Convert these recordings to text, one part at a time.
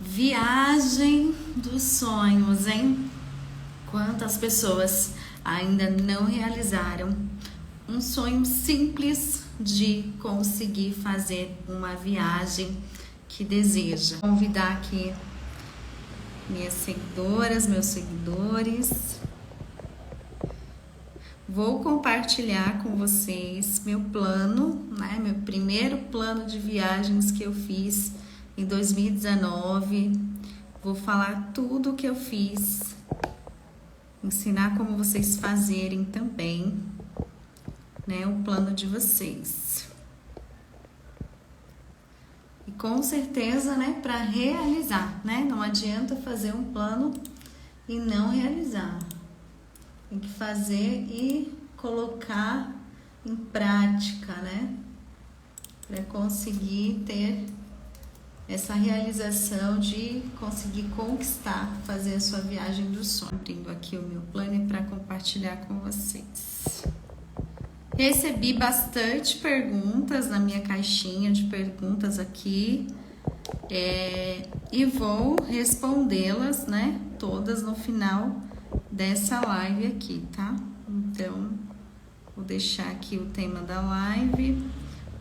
Viagem dos sonhos, hein? Quantas pessoas ainda não realizaram um sonho simples de conseguir fazer uma viagem que deseja. Vou convidar aqui minhas seguidoras, meus seguidores. Vou compartilhar com vocês meu plano, né? Meu primeiro plano de viagens que eu fiz em 2019. Vou falar tudo o que eu fiz, ensinar como vocês fazerem também, né? O plano de vocês. E com certeza, né? Para realizar, né? Não adianta fazer um plano e não realizar. Tem que fazer e colocar em prática, né? Para conseguir ter essa realização de conseguir conquistar, fazer a sua viagem do sonho. Abrindo aqui o meu plano para compartilhar com vocês. Recebi bastante perguntas na minha caixinha de perguntas aqui e vou respondê-las, né? Todas no final dessa live aqui, tá? Então, vou deixar aqui o tema da live,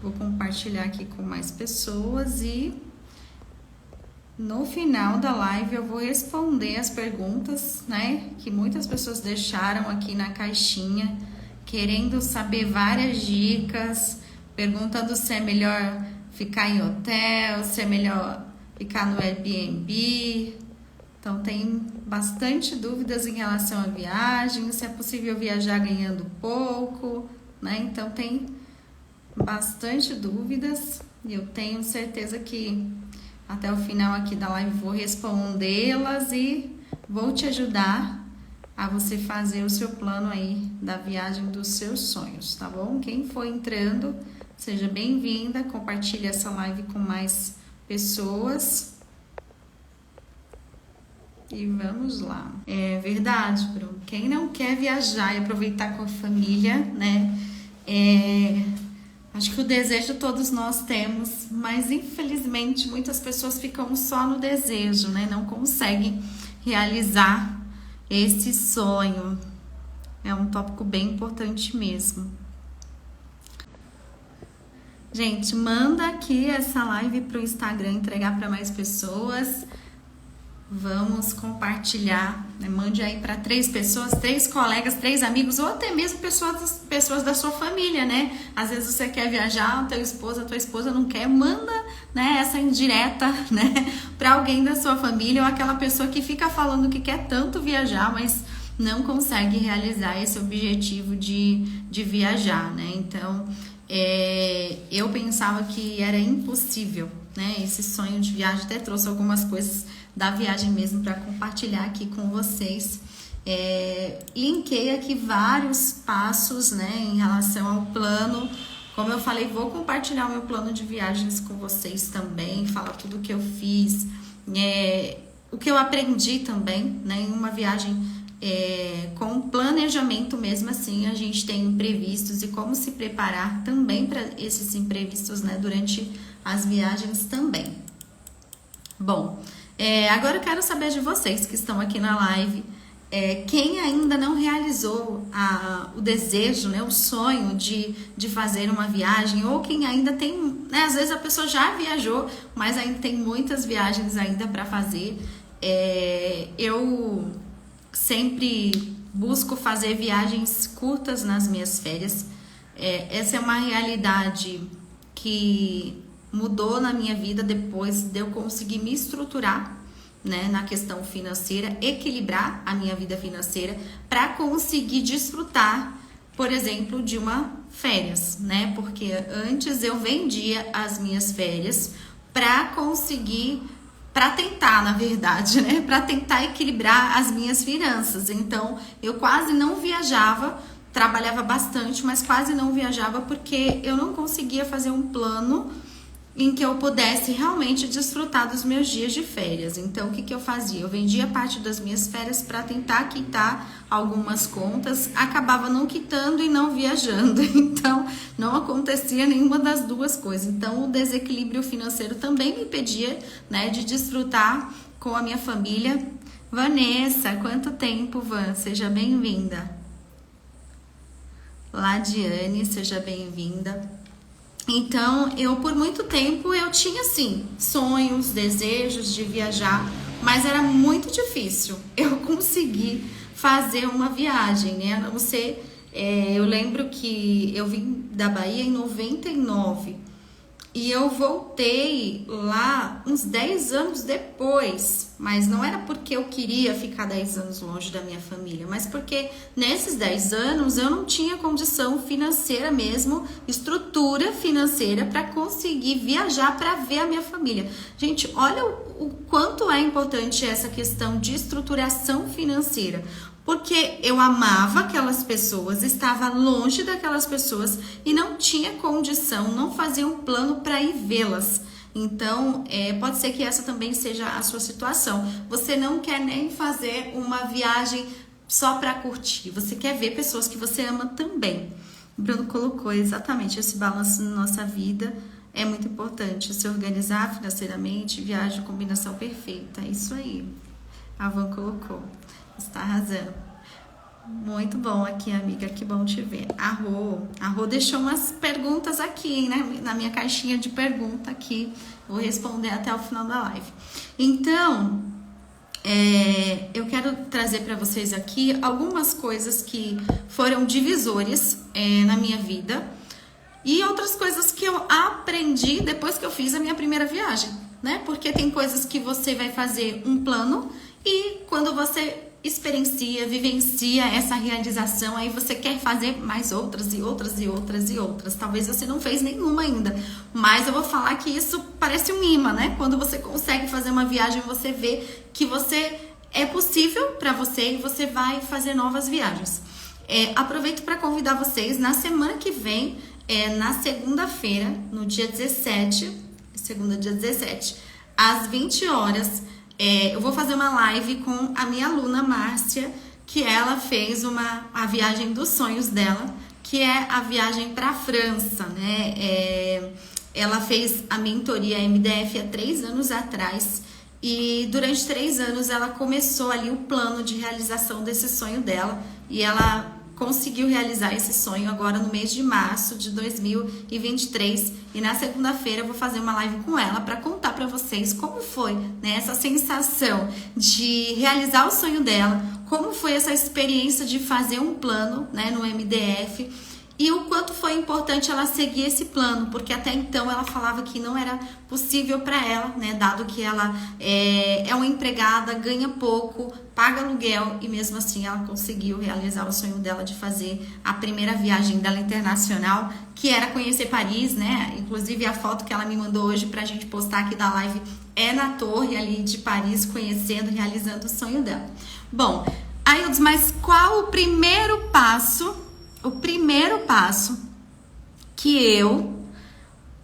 vou compartilhar aqui com mais pessoas e no final da live eu vou responder as perguntas, né? Que muitas pessoas deixaram aqui na caixinha, querendo saber várias dicas, perguntando se é melhor ficar em hotel, se é melhor ficar no Airbnb. Então, tem bastante dúvidas em relação à viagem, se é possível viajar ganhando pouco, né? Então, tem bastante dúvidas e eu tenho certeza que até o final aqui da live vou respondê-las e vou te ajudar a você fazer o seu plano aí da viagem dos seus sonhos, tá bom? Quem for entrando, seja bem-vinda, compartilhe essa live com mais pessoas. E vamos lá. É verdade, Bruno. Quem não quer viajar e aproveitar com a família, né? Acho que o desejo todos nós temos, mas infelizmente muitas pessoas ficam só no desejo, né? Não conseguem realizar esse sonho. É um tópico bem importante mesmo. Gente, manda aqui essa live para o Instagram, entregar para mais pessoas. Vamos compartilhar, né? Mande aí para 3 pessoas, 3 colegas, 3 amigos ou até mesmo pessoas da sua família, né? Às vezes você quer viajar, a tua esposa não quer, manda, né, essa indireta, né, para alguém da sua família ou aquela pessoa que fica falando que quer tanto viajar, mas não consegue realizar esse objetivo de viajar, né? Então, eu pensava que era impossível, né, esse sonho de viagem. Até trouxe algumas coisas da viagem mesmo para compartilhar aqui com vocês. Linkei aqui vários passos, né, em relação ao plano. Como eu falei, vou compartilhar o meu plano de viagens com vocês também, falar tudo o que eu fiz, o que eu aprendi também, né, em uma viagem com planejamento mesmo assim. A gente tem imprevistos e como se preparar também para esses imprevistos, né, durante as viagens também. Bom, agora eu quero saber de vocês que estão aqui na live, quem ainda não realizou o desejo, né, o sonho de fazer uma viagem, ou quem ainda tem, né, às vezes a pessoa já viajou, mas ainda tem muitas viagens ainda para fazer. Eu sempre busco fazer viagens curtas nas minhas férias. Essa é uma realidade que mudou na minha vida depois de eu conseguir me estruturar, né, na questão financeira, equilibrar a minha vida financeira para conseguir desfrutar, por exemplo, de uma férias, né? Porque antes eu vendia as minhas férias para tentar, na verdade, né, para tentar equilibrar as minhas finanças. Então, eu quase não viajava, trabalhava bastante, mas quase não viajava porque eu não conseguia fazer um plano em que eu pudesse realmente desfrutar dos meus dias de férias. Então, o que eu fazia? Eu vendia parte das minhas férias para tentar quitar algumas contas, acabava não quitando e não viajando. Então, não acontecia nenhuma das duas coisas. Então, o desequilíbrio financeiro também me impedia, né, de desfrutar com a minha família. Vanessa, quanto tempo, Van? Seja bem-vinda. Ladiane, seja bem-vinda. Então, por muito tempo, eu tinha, assim, sonhos, desejos de viajar, mas era muito difícil eu conseguir fazer uma viagem, né? A não ser, eu lembro que eu vim da Bahia em 99 e eu voltei lá uns 10 anos depois, mas não era porque eu queria ficar 10 anos longe da minha família, mas porque nesses 10 anos eu não tinha condição financeira mesmo, estrutura financeira para conseguir viajar para ver a minha família. Gente, olha o quanto é importante essa questão de estruturação financeira. Porque eu amava aquelas pessoas, estava longe daquelas pessoas e não tinha condição, não fazia um plano para ir vê-las. Então, pode ser que essa também seja a sua situação. Você não quer nem fazer uma viagem só para curtir, você quer ver pessoas que você ama também. O Bruno colocou exatamente esse balanço na nossa vida. É muito importante se organizar financeiramente, viagem, combinação perfeita. É isso aí. A Van colocou. Está arrasando. Muito bom aqui, amiga. Que bom te ver. A Rô deixou umas perguntas aqui, né? Na minha caixinha de pergunta aqui. Vou responder até o final da live. Então, eu quero trazer para vocês aqui algumas coisas que foram divisores na minha vida e outras coisas que eu aprendi depois que eu fiz a minha primeira viagem, né? Porque tem coisas que você vai fazer um plano e quando você experiencia, vivencia essa realização, aí você quer fazer mais outras e outras e outras e outras. Talvez você não fez nenhuma ainda, mas eu vou falar que isso parece um imã, né? Quando você consegue fazer uma viagem, você vê que é possível para você e você vai fazer novas viagens. Aproveito para convidar vocês, na semana que vem, na segunda-feira, no dia 17, segunda dia 17, às 20 horas, eu vou fazer uma live com a minha aluna Márcia, que ela fez a viagem dos sonhos dela, que é a viagem para a França, né? Ela fez a mentoria MDF há 3 anos atrás e durante 3 anos ela começou ali o plano de realização desse sonho dela e ela conseguiu realizar esse sonho agora no mês de março de 2023 e na segunda-feira eu vou fazer uma live com ela para contar para vocês como foi, né, essa sensação de realizar o sonho dela, como foi essa experiência de fazer um plano, né, no MDF e o quanto foi importante ela seguir esse plano, porque até então ela falava que não era possível para ela, né, dado que ela é uma empregada, ganha pouco, paga aluguel e mesmo assim ela conseguiu realizar o sonho dela de fazer a primeira viagem dela internacional, que era conhecer Paris, né? Inclusive a foto que ela me mandou hoje pra gente postar aqui da live é na torre ali de Paris, conhecendo, realizando o sonho dela. Bom, Aildes, mas qual o primeiro passo? O primeiro passo que eu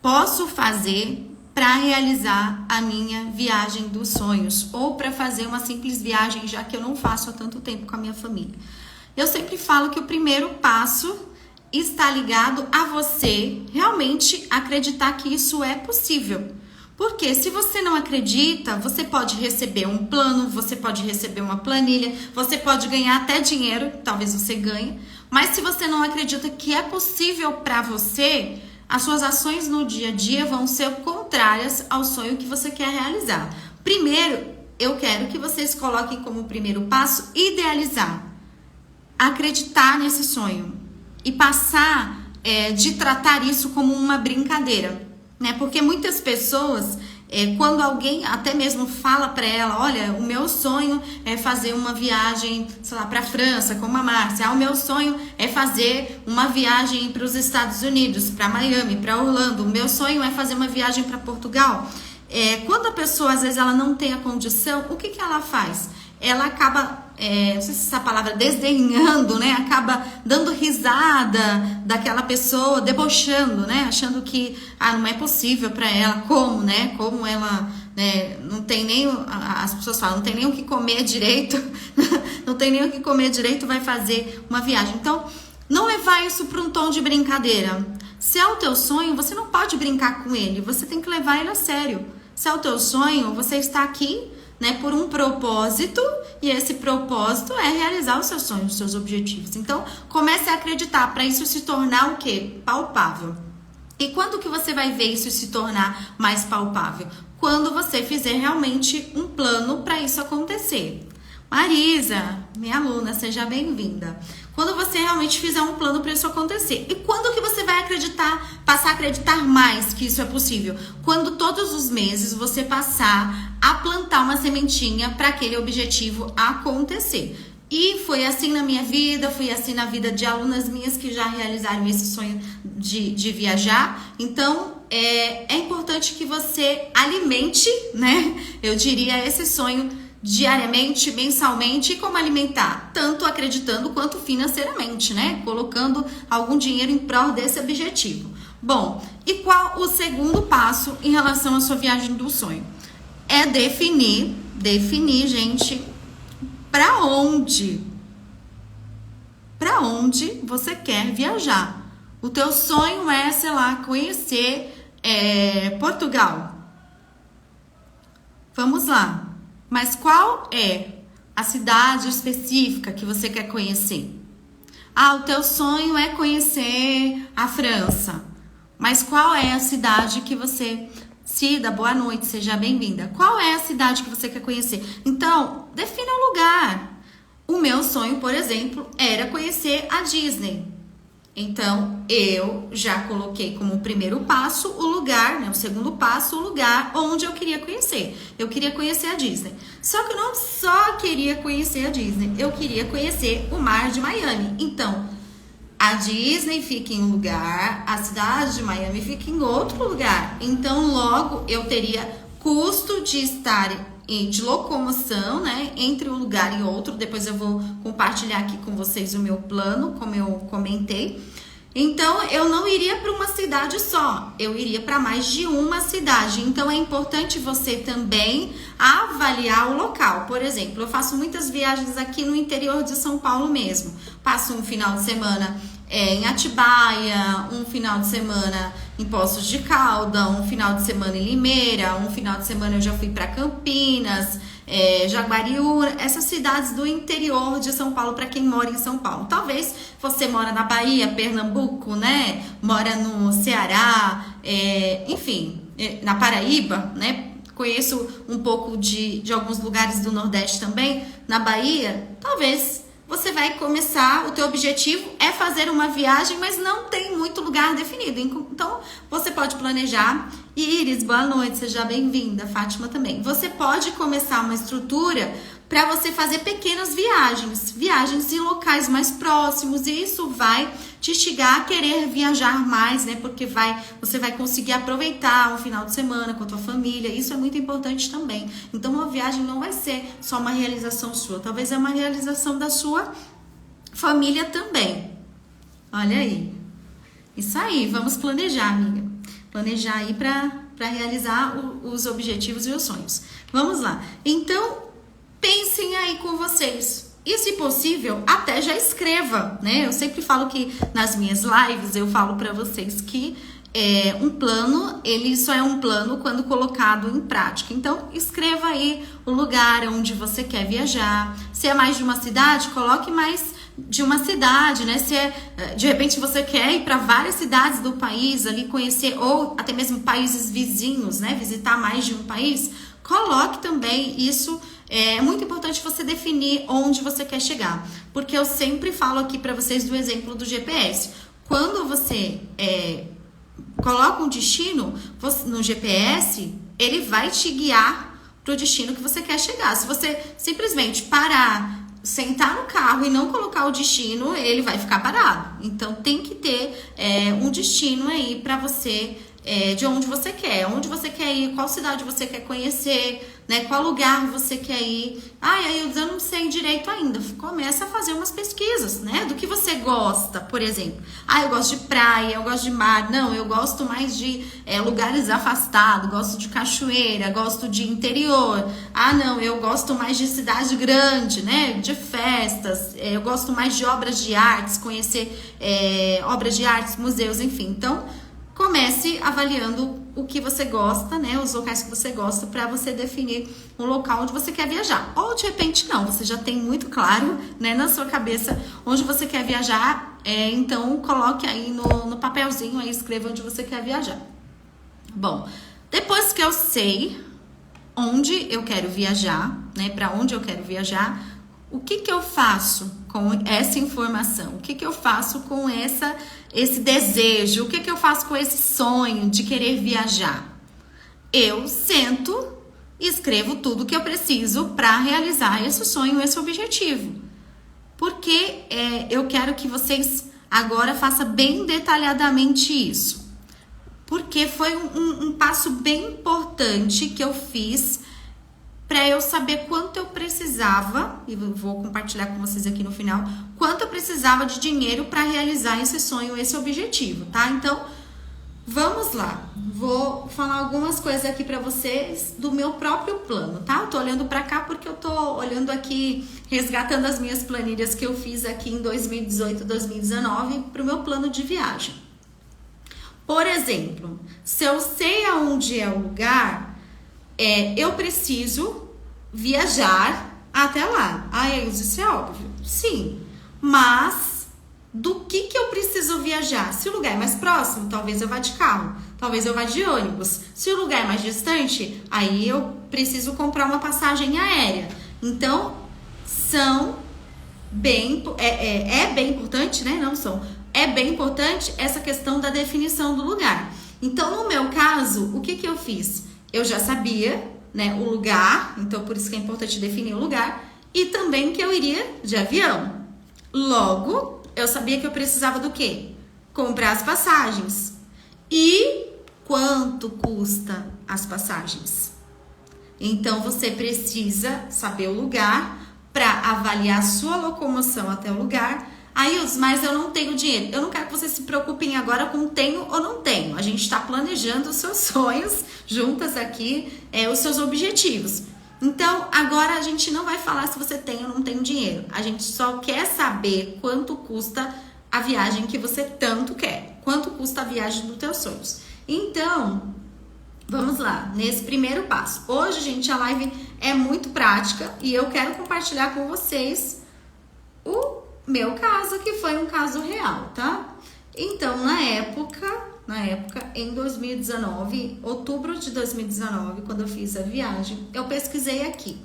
posso fazer para realizar a minha viagem dos sonhos ou para fazer uma simples viagem, já que eu não faço há tanto tempo com a minha família. Eu sempre falo que o primeiro passo está ligado a você realmente acreditar que isso é possível. Porque se você não acredita, você pode receber um plano, você pode receber uma planilha, você pode ganhar até dinheiro, talvez você ganhe, mas se você não acredita que é possível para você, as suas ações no dia a dia vão ser contrárias ao sonho que você quer realizar. Primeiro, eu quero que vocês coloquem como primeiro passo idealizar, acreditar nesse sonho e passar de tratar isso como uma brincadeira, né? Porque muitas pessoas, quando alguém até mesmo fala para ela, olha, o meu sonho é fazer uma viagem, sei lá, para a França, como a Márcia, o meu sonho é fazer uma viagem para os Estados Unidos, para Miami, para Orlando, o meu sonho é fazer uma viagem para Portugal. Quando a pessoa, às vezes, ela não tem a condição, o que ela faz? ela acaba, não sei se essa palavra, desdenhando, né? Acaba dando risada daquela pessoa, debochando, né? Achando que, não é possível para ela, como, né? Como ela, né? Não tem nem, as pessoas falam, não tem nem o que comer direito, não tem nem o que comer direito, vai fazer uma viagem. Então, não levar isso para um tom de brincadeira. Se é o teu sonho, você não pode brincar com ele, você tem que levar ele a sério. Se é o teu sonho, você está aqui, né, por um propósito, e esse propósito é realizar os seus sonhos, os seus objetivos. Então, comece a acreditar para isso se tornar o quê? Palpável. E quando que você vai ver isso se tornar mais palpável? Quando você fizer realmente um plano para isso acontecer. Marisa, minha aluna, seja bem-vinda. Quando você realmente fizer um plano para isso acontecer. E quando que você vai acreditar, passar a acreditar mais que isso é possível? Quando todos os meses você passar a plantar uma sementinha para aquele objetivo acontecer. E foi assim na minha vida, foi assim na vida de alunas minhas que já realizaram esse sonho de viajar. Então, é importante que você alimente, né? Eu diria esse sonho diariamente, mensalmente. E como alimentar? Tanto acreditando quanto financeiramente, né? Colocando algum dinheiro em prol desse objetivo. Bom, e qual o segundo passo em relação à sua viagem do sonho? É definir, gente, para onde você quer viajar. O teu sonho é, sei lá, conhecer Portugal. Vamos lá. Mas qual é a cidade específica que você quer conhecer? O teu sonho é conhecer a França. Mas qual é a cidade que você... Cida, boa noite, seja bem-vinda. Qual é a cidade que você quer conhecer? Então, defina o lugar. O meu sonho, por exemplo, era conhecer a Disney. Então, eu já coloquei como primeiro passo o lugar, né? O segundo passo, o lugar onde eu queria conhecer. Eu queria conhecer a Disney. Só que eu não só queria conhecer a Disney, eu queria conhecer o mar de Miami. Então, a Disney fica em um lugar, a cidade de Miami fica em outro lugar. Então, logo, eu teria custo de estar de locomoção, né, entre um lugar e outro. Depois eu vou compartilhar aqui com vocês o meu plano, como eu comentei. Então, eu não iria para uma cidade só, eu iria para mais de uma cidade. Então, é importante você também avaliar o local. Por exemplo, eu faço muitas viagens aqui no interior de São Paulo mesmo. Passo um final de semana em Atibaia, um final de semana em Poços de Caldas, um final de semana em Limeira, um final de semana eu já fui para Campinas, Jaguariúna, essas cidades do interior de São Paulo para quem mora em São Paulo. Talvez você mora na Bahia, Pernambuco, né? Mora no Ceará, enfim, na Paraíba, né? Conheço um pouco de alguns lugares do Nordeste também. Na Bahia, talvez você vai começar, o teu objetivo é fazer uma viagem, mas não tem muito lugar definido. Então, você pode planejar. Iris, boa noite, seja bem-vinda. Fátima também. Você pode começar uma estrutura para você fazer pequenas viagens em locais mais próximos, e isso vai te instigar a querer viajar mais, né? Porque você vai conseguir aproveitar um final de semana com a tua família. Isso é muito importante também. Então, uma viagem não vai ser só uma realização sua, talvez é uma realização da sua família também. Olha aí. Isso aí, vamos planejar, amiga. Planejar aí para realizar os objetivos e os sonhos. Vamos lá. Então, pensem aí com vocês. E, se possível, até já escreva, né? Eu sempre falo que nas minhas lives eu falo para vocês que um plano, ele só é um plano quando colocado em prática. Então, escreva aí o lugar onde você quer viajar. Se é mais de uma cidade, coloque mais de uma cidade, né? Se de repente você quer ir para várias cidades do país ali conhecer, ou até mesmo países vizinhos, né? Visitar mais de um país, coloque também isso. É muito importante você definir onde você quer chegar, porque eu sempre falo aqui para vocês do exemplo do GPS. Quando você coloca um destino no GPS, ele vai te guiar para o destino que você quer chegar. Se você simplesmente parar, sentar no carro e não colocar o destino, ele vai ficar parado. Então, tem que ter um destino aí para você, de onde você quer ir, qual cidade você quer conhecer, né? Qual lugar você quer ir? Aí eu não sei direito ainda. Começa a fazer umas pesquisas, né? Do que você gosta, por exemplo. Eu gosto de praia, eu gosto de mar. Não, eu gosto mais de lugares afastados, gosto de cachoeira, gosto de interior. Não, eu gosto mais de cidade grande, né? De festas. Eu gosto mais de obras de artes, conhecer obras de artes, museus, enfim. Então, comece avaliando o que você gosta, né? Os locais que você gosta, para você definir um local onde você quer viajar. Ou de repente não, você já tem muito claro, né, na sua cabeça onde você quer viajar. Então coloque aí no papelzinho, aí escreva onde você quer viajar. Bom, depois que eu sei onde eu quero viajar, né? Para onde eu quero viajar, o que eu faço com essa informação? O que eu faço com esse desejo? O que eu faço com esse sonho de querer viajar? Eu sento e escrevo tudo que eu preciso para realizar esse sonho, esse objetivo. Porque eu quero que vocês agora façam bem detalhadamente isso. Porque foi um passo bem importante que eu fiz para eu saber quanto eu precisava, e vou compartilhar com vocês aqui no final, quanto eu precisava de dinheiro para realizar esse sonho, esse objetivo, tá? Então, vamos lá. Vou falar algumas coisas aqui para vocês do meu próprio plano, tá? Eu tô olhando para cá porque eu tô olhando aqui, resgatando as minhas planilhas que eu fiz aqui em 2018, 2019 para o meu plano de viagem. Por exemplo, se eu sei aonde é o lugar, eu preciso viajar até lá. Isso é óbvio. Sim. Mas do que eu preciso viajar? Se o lugar é mais próximo, talvez eu vá de carro. Talvez eu vá de ônibus. Se o lugar é mais distante, aí eu preciso comprar uma passagem aérea. Então, é bem importante, né? É bem importante essa questão da definição do lugar. Então, no meu caso, o que eu fiz? Eu já sabia, né, o lugar, então por isso que é importante definir o lugar, e também que eu iria de avião. Logo, eu sabia que eu precisava do quê? Comprar as passagens. E quanto custa as passagens? Então, você precisa saber o lugar para avaliar a sua locomoção até o lugar. Mas eu não tenho dinheiro. Eu não quero que vocês se preocupem agora com tenho ou não tenho. A gente está planejando os seus sonhos juntas aqui, os seus objetivos. Então, agora a gente não vai falar se você tem ou não tem dinheiro. A gente só quer saber quanto custa a viagem que você tanto quer. Quanto custa a viagem dos teus sonhos. Então, vamos lá, nesse primeiro passo. Hoje, gente, a live é muito prática e eu quero compartilhar com vocês o meu caso, que foi um caso real, tá? Então, na época, em 2019, outubro de 2019, quando eu fiz a viagem, eu pesquisei aqui.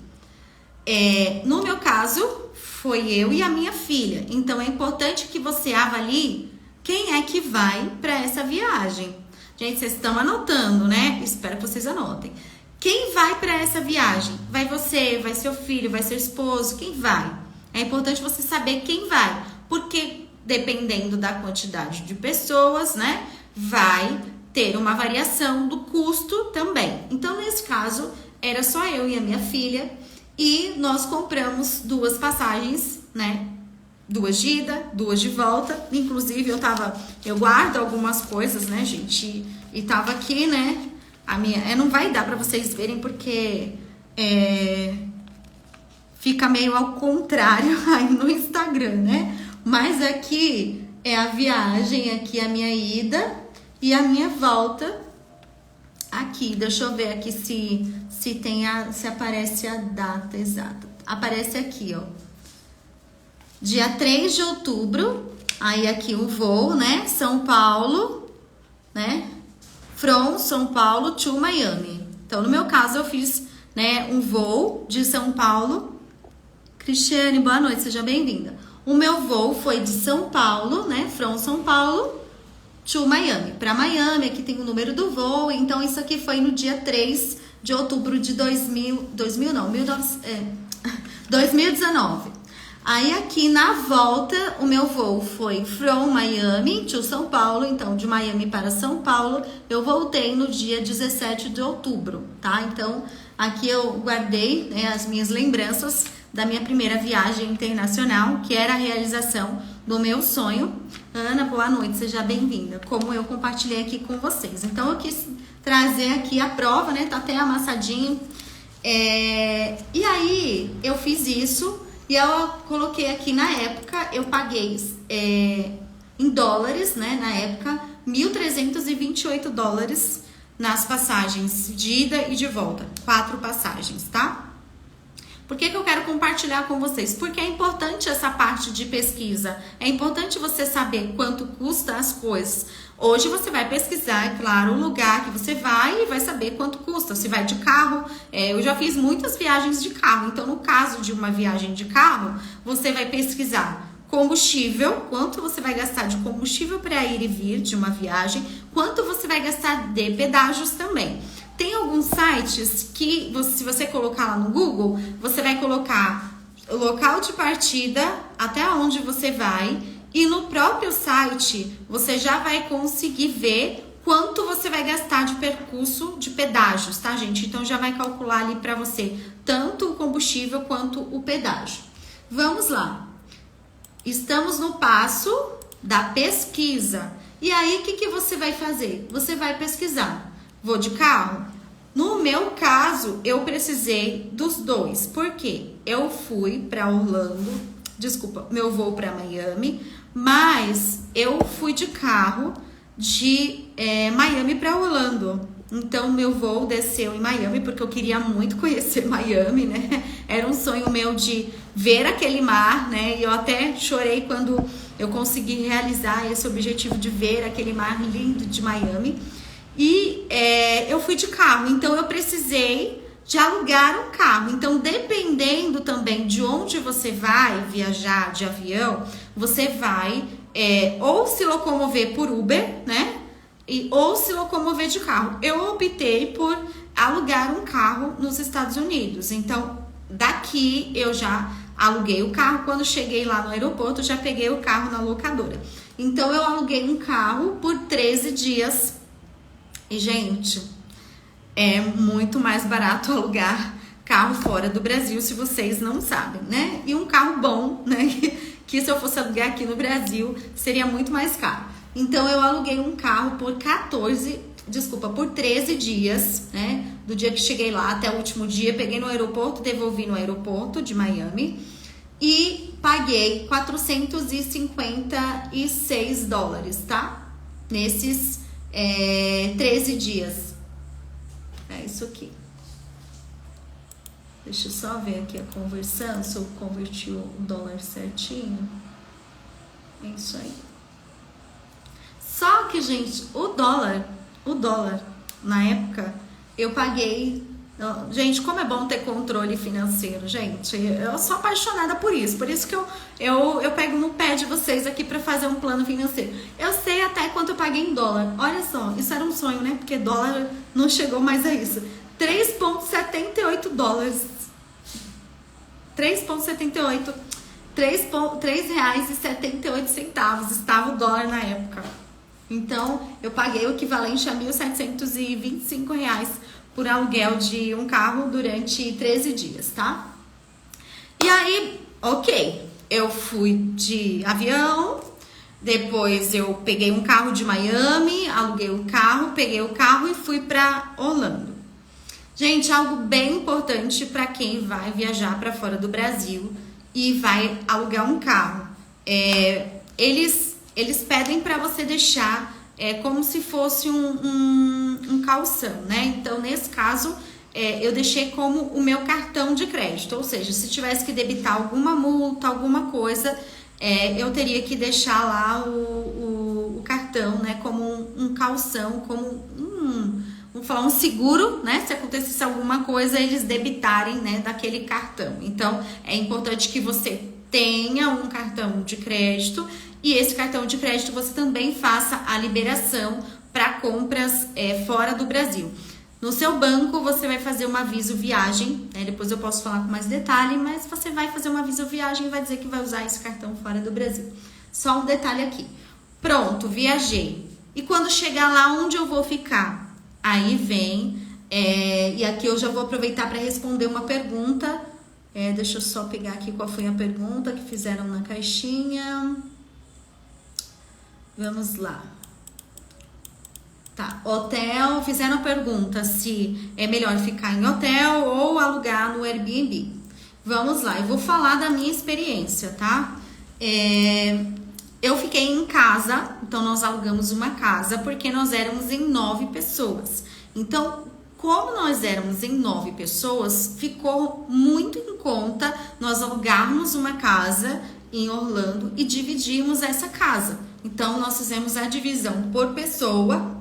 No meu caso, foi eu e a minha filha. Então, é importante que você avalie quem é que vai para essa viagem. Gente, vocês estão anotando, né? Espero que vocês anotem. Quem vai para essa viagem? Vai você, vai seu filho, vai seu esposo, quem vai? É importante você saber quem vai, porque dependendo da quantidade de pessoas, né, vai ter uma variação do custo também. Então, nesse caso, era só eu e a minha filha e nós compramos 2 passagens, né, 2 de ida, 2 de volta. Inclusive, eu guardo algumas coisas, né, gente, e tava aqui, né, a minha, não vai dar pra vocês verem porque fica meio ao contrário aí no Instagram, né? Mas aqui é a viagem, aqui a minha ida e a minha volta aqui. Deixa eu ver aqui se aparece a data exata. Aparece aqui, ó. Dia 3 de outubro, aí aqui o voo, né? São Paulo, né? From São Paulo to Miami. Então, no meu caso, eu fiz, né, um voo de São Paulo. Cristiane, boa noite, seja bem-vinda. O meu voo foi de São Paulo, né? From São Paulo to Miami. Para Miami, aqui tem o número do voo. Então, isso aqui foi no dia 3 de outubro de 2019. Aí, aqui na volta, o meu voo foi from Miami to São Paulo. Então, de Miami para São Paulo, eu voltei no dia 17 de outubro, tá? Então, Aqui eu guardei, né, as minhas lembranças da minha primeira viagem internacional, que era a realização do meu sonho. Ana, boa noite, seja bem-vinda. Como eu compartilhei aqui com vocês. Então eu quis trazer aqui a prova, né? Tá até amassadinho. E aí eu fiz isso e eu coloquei aqui na época, eu paguei em dólares, né? Na época, $1.328 nas passagens de ida e de volta. 4 passagens, tá? Por que eu quero compartilhar com vocês? Porque é importante essa parte de pesquisa. É importante você saber quanto custa as coisas. Hoje você vai pesquisar, é claro, o lugar que você vai e vai saber quanto custa. Se vai de carro, eu já fiz muitas viagens de carro. Então, no caso de uma viagem de carro, você vai pesquisar combustível, quanto você vai gastar de combustível para ir e vir de uma viagem, quanto você vai gastar de pedágios também. Tem alguns sites que, se você colocar lá no Google, você vai colocar o local de partida, até onde você vai, e no próprio site você já vai conseguir ver quanto você vai gastar de percurso de pedágios, tá, gente? Então já vai calcular ali para você tanto o combustível quanto o pedágio. Vamos lá. Estamos no passo da pesquisa. E aí, o que você vai fazer? Você vai pesquisar. Vou de carro? No meu caso, eu precisei dos dois. Por quê? Eu fui para Orlando, desculpa, meu voo para Miami, mas eu fui de carro de Miami para Orlando. Então, meu voo desceu em Miami, porque eu queria muito conhecer Miami, né? Era um sonho meu de ver aquele mar, né? E eu até chorei quando eu consegui realizar esse objetivo de ver aquele mar lindo de Miami. E eu fui de carro, então eu precisei de alugar um carro. Então, dependendo também de onde você vai viajar de avião, você vai ou se locomover por Uber, né? Ou se locomover de carro. Eu optei por alugar um carro nos Estados Unidos. Então, daqui eu já aluguei o carro. Quando cheguei lá no aeroporto, já peguei o carro na locadora. Então, eu aluguei um carro por 13 dias. E, gente, é muito mais barato alugar carro fora do Brasil, se vocês não sabem, né? E um carro bom, né? Que se eu fosse alugar aqui no Brasil, seria muito mais caro. Então, eu aluguei um carro por 13 dias, né? Do dia que cheguei lá até o último dia, peguei no aeroporto, devolvi no aeroporto de Miami e paguei $456, tá? Nesses 13 dias. É isso aqui. Deixa eu só ver aqui a conversão, se eu converti o dólar certinho. É isso aí. Só que, gente, o dólar, na época, eu paguei... Gente, como é bom ter controle financeiro, gente. Eu sou apaixonada por isso. Por isso que eu pego no pé de vocês aqui para fazer um plano financeiro. Eu sei até quanto eu paguei em dólar. Olha só, isso era um sonho, né? Porque dólar não chegou mais a isso. $3,78. 3,78. R$3,78 estava o dólar na época. Então, eu paguei o equivalente a R$1.725 por aluguel de um carro durante 13 dias, tá? E aí, ok, eu fui de avião, depois eu peguei um carro de Miami, aluguei o carro, peguei o carro e fui para Orlando. Gente, algo bem importante para quem vai viajar para fora do Brasil e vai alugar um carro. Eles pedem para você deixar como se fosse um calção, né? Então, nesse caso, eu deixei como o meu cartão de crédito. Ou seja, se tivesse que debitar alguma multa, alguma coisa, eu teria que deixar lá o cartão, né? Como um calção, como vamos falar, um seguro, né? Se acontecesse alguma coisa, eles debitarem, né, daquele cartão. Então, é importante que você tenha um cartão de crédito e esse cartão de crédito você também faça a liberação para compras fora do Brasil. No seu banco, você vai fazer uma aviso viagem, né? Depois eu posso falar com mais detalhe, mas você vai fazer uma aviso viagem e vai dizer que vai usar esse cartão fora do Brasil. Só um detalhe aqui. Pronto, viajei. E quando chegar lá, onde eu vou ficar? Aí vem E aqui eu já vou aproveitar para responder uma pergunta. Deixa eu só pegar aqui qual foi a pergunta que fizeram na caixinha. Vamos lá. Tá, hotel, fizeram a pergunta se é melhor ficar em hotel ou alugar no Airbnb. Vamos lá, eu vou falar da minha experiência, tá? Eu fiquei em casa, então nós alugamos uma casa porque nós éramos em 9 pessoas. Então, como nós éramos em 9 pessoas, ficou muito em conta nós alugarmos uma casa em Orlando e dividirmos essa casa. Então, nós fizemos a divisão por pessoa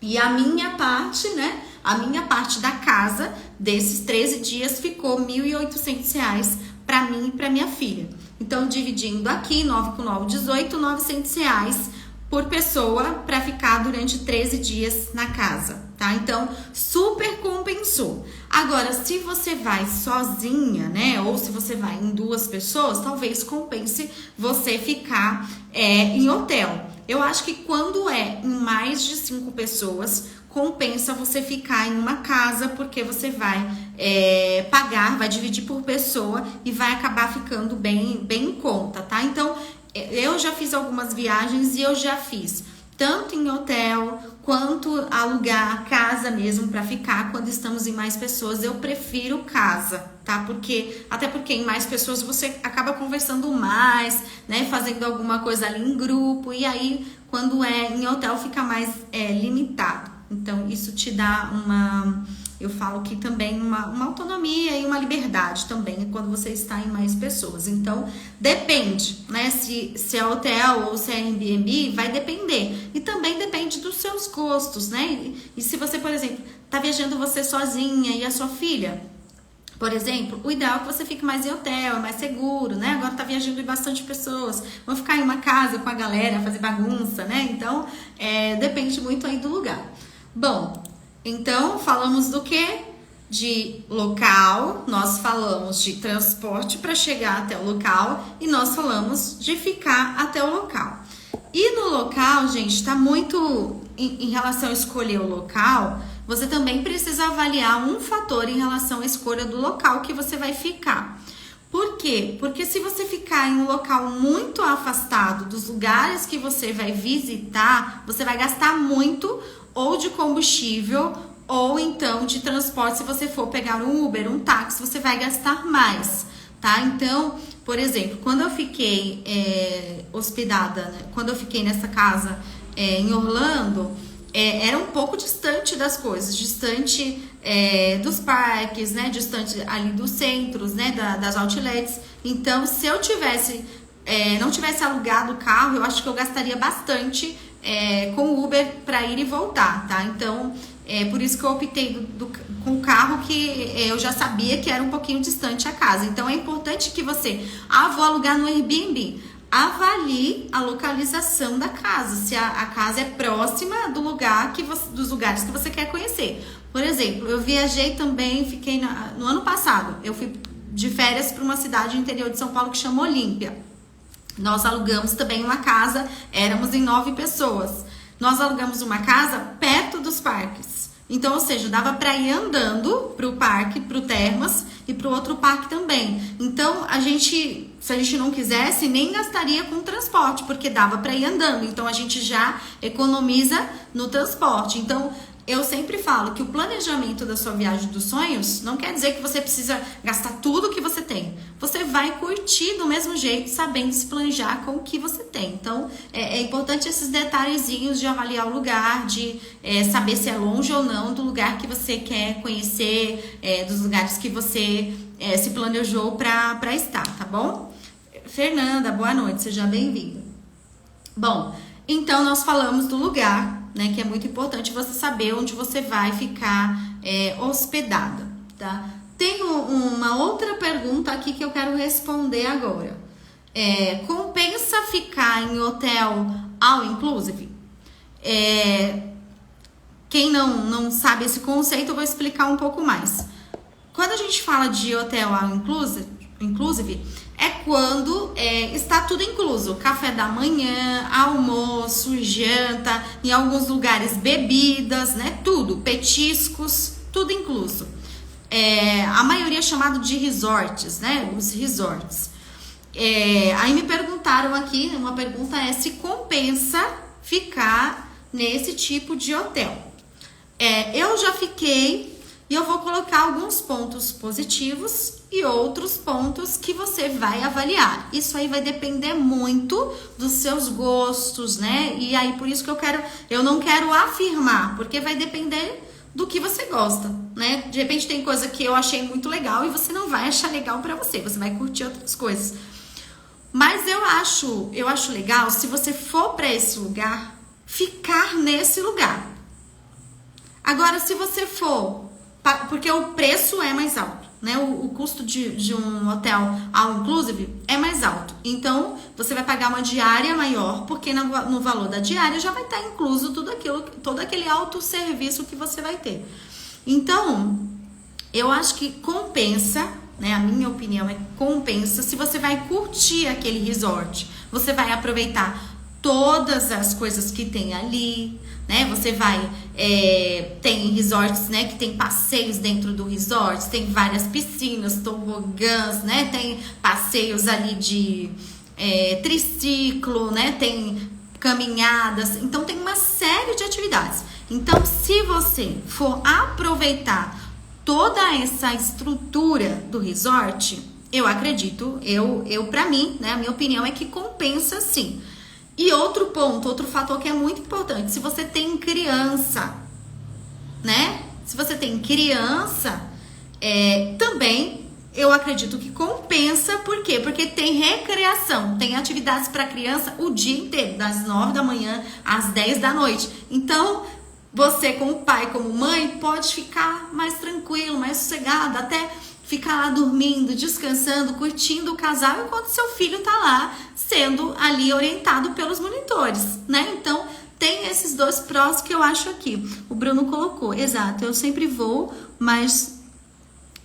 e a minha parte, né? A minha parte da casa desses 13 dias ficou R$ 1.800 para mim e para minha filha. Então, dividindo aqui, 9 com 9, 18, R$ 900 por pessoa para ficar durante 13 dias na casa, tá? Então, super compensou. Agora, se você vai sozinha, né? Ou se você vai em 2 pessoas, talvez compense você ficar em hotel. Eu acho que quando é em mais de 5 pessoas, compensa você ficar em uma casa, porque você vai pagar, vai dividir por pessoa e vai acabar ficando bem em conta, tá? Então, eu já fiz algumas viagens e eu já fiz tanto em hotel quanto alugar casa mesmo para ficar quando estamos em mais pessoas. Eu prefiro casa, tá? Até porque em mais pessoas você acaba conversando mais, né? Fazendo alguma coisa ali em grupo, e aí quando é em hotel fica mais limitado. Então isso te dá eu falo que também uma autonomia e uma liberdade também quando você está em mais pessoas. Então, depende, né? Se é hotel ou se é Airbnb, vai depender. E também depende dos seus gostos, né? E se você, por exemplo, tá viajando você sozinha e a sua filha, por exemplo, o ideal é que você fique mais em hotel, é mais seguro, né? Agora tá viajando em bastante pessoas, vão ficar em uma casa com a galera, fazer bagunça, né? Então, depende muito aí do lugar. Bom, então, falamos do que? De local, nós falamos de transporte para chegar até o local e nós falamos de ficar até o local. E no local, gente, tá muito em relação a escolher o local, você também precisa avaliar um fator em relação à escolha do local que você vai ficar. Por quê? Porque se você ficar em um local muito afastado dos lugares que você vai visitar, você vai gastar muito ou de combustível ou então de transporte. Se você for pegar um Uber, um táxi, você vai gastar mais, tá? Então, por exemplo, quando eu fiquei hospedada, né? Quando eu fiquei nessa casa em Orlando, era um pouco distante das coisas, distante dos parques, né? Distante ali dos centros, né? Das outlets. Então, se eu não tivesse alugado o carro, eu acho que eu gastaria bastante com o Uber para ir e voltar, tá? Então, por isso que eu optei com o carro, que eu já sabia que era um pouquinho distante a casa. Então, é importante que você, vou alugar no Airbnb, avalie a localização da casa, se a casa é próxima do lugar dos lugares que você quer conhecer. Por exemplo, eu viajei também, fiquei no ano passado, eu fui de férias para uma cidade no interior de São Paulo que chama Olímpia. Nós alugamos também uma casa, éramos em 9 pessoas. Nós alugamos uma casa perto dos parques. Então, ou seja, dava para ir andando para o parque, para o Termas e para o outro parque também. Então, se a gente não quisesse, nem gastaria com transporte, porque dava para ir andando. Então, a gente já economiza no transporte. Então, eu sempre falo que o planejamento da sua viagem dos sonhos não quer dizer que você precisa gastar tudo que você tem. Você vai curtir do mesmo jeito, sabendo se planejar com o que você tem. Então, é importante esses detalhezinhos de avaliar o lugar, de saber se é longe ou não do lugar que você quer conhecer, dos lugares que você se planejou para estar, tá bom? Fernanda, boa noite, seja bem-vinda. Bom, então nós falamos do lugar, né, que é muito importante você saber onde você vai ficar hospedada, tá? Tem uma outra pergunta aqui que eu quero responder agora. Compensa ficar em hotel all inclusive? Quem não sabe esse conceito, eu vou explicar um pouco mais. Quando a gente fala de hotel all inclusive, é quando está tudo incluso. Café da manhã, almoço, janta, em alguns lugares bebidas, né? Tudo, petiscos, tudo incluso. A maioria é chamado de resorts, né? Os resorts. Aí me perguntaram aqui, uma pergunta é se compensa ficar nesse tipo de hotel. Eu já fiquei e eu vou colocar alguns pontos positivos e outros pontos que você vai avaliar. Isso aí vai depender muito dos seus gostos, né? E aí por isso que eu não quero afirmar, porque vai depender do que você gosta, né? De repente tem coisa que eu achei muito legal e você não vai achar legal pra você vai curtir outras coisas. Mas eu acho legal, se você for pra esse lugar, ficar nesse lugar. Agora, se você for, porque o preço é mais alto, né? O custo de um hotel all inclusive é mais alto. Então, você vai pagar uma diária maior, porque no valor da diária já vai estar incluso todo aquele autosserviço que você vai ter. Então, eu acho que compensa, né? A minha opinião é que compensa se você vai curtir aquele resort. Você vai aproveitar todas as coisas que tem ali, né? Você vai... tem resorts, né? Que tem passeios dentro do resort. Tem várias piscinas, tobogãs, né? Tem passeios ali de triciclo, né? Tem caminhadas. Então, tem uma série de atividades. Então, se você for aproveitar toda essa estrutura do resort, eu acredito, pra mim, né? A minha opinião é que compensa sim. E outro ponto, outro fator que é muito importante, se você tem criança, né? Se você tem criança, também eu acredito que compensa. Por quê? Porque tem recreação, tem atividades para criança o dia inteiro, das 9 da manhã às 10 da noite. Então, você como pai, como mãe, pode ficar mais tranquilo, mais sossegado, até ficar lá dormindo, descansando, curtindo o casal, enquanto seu filho tá lá sendo ali orientado pelos monitores, né? Então, tem esses dois prós que eu acho aqui. O Bruno colocou, exato, eu sempre vou, mas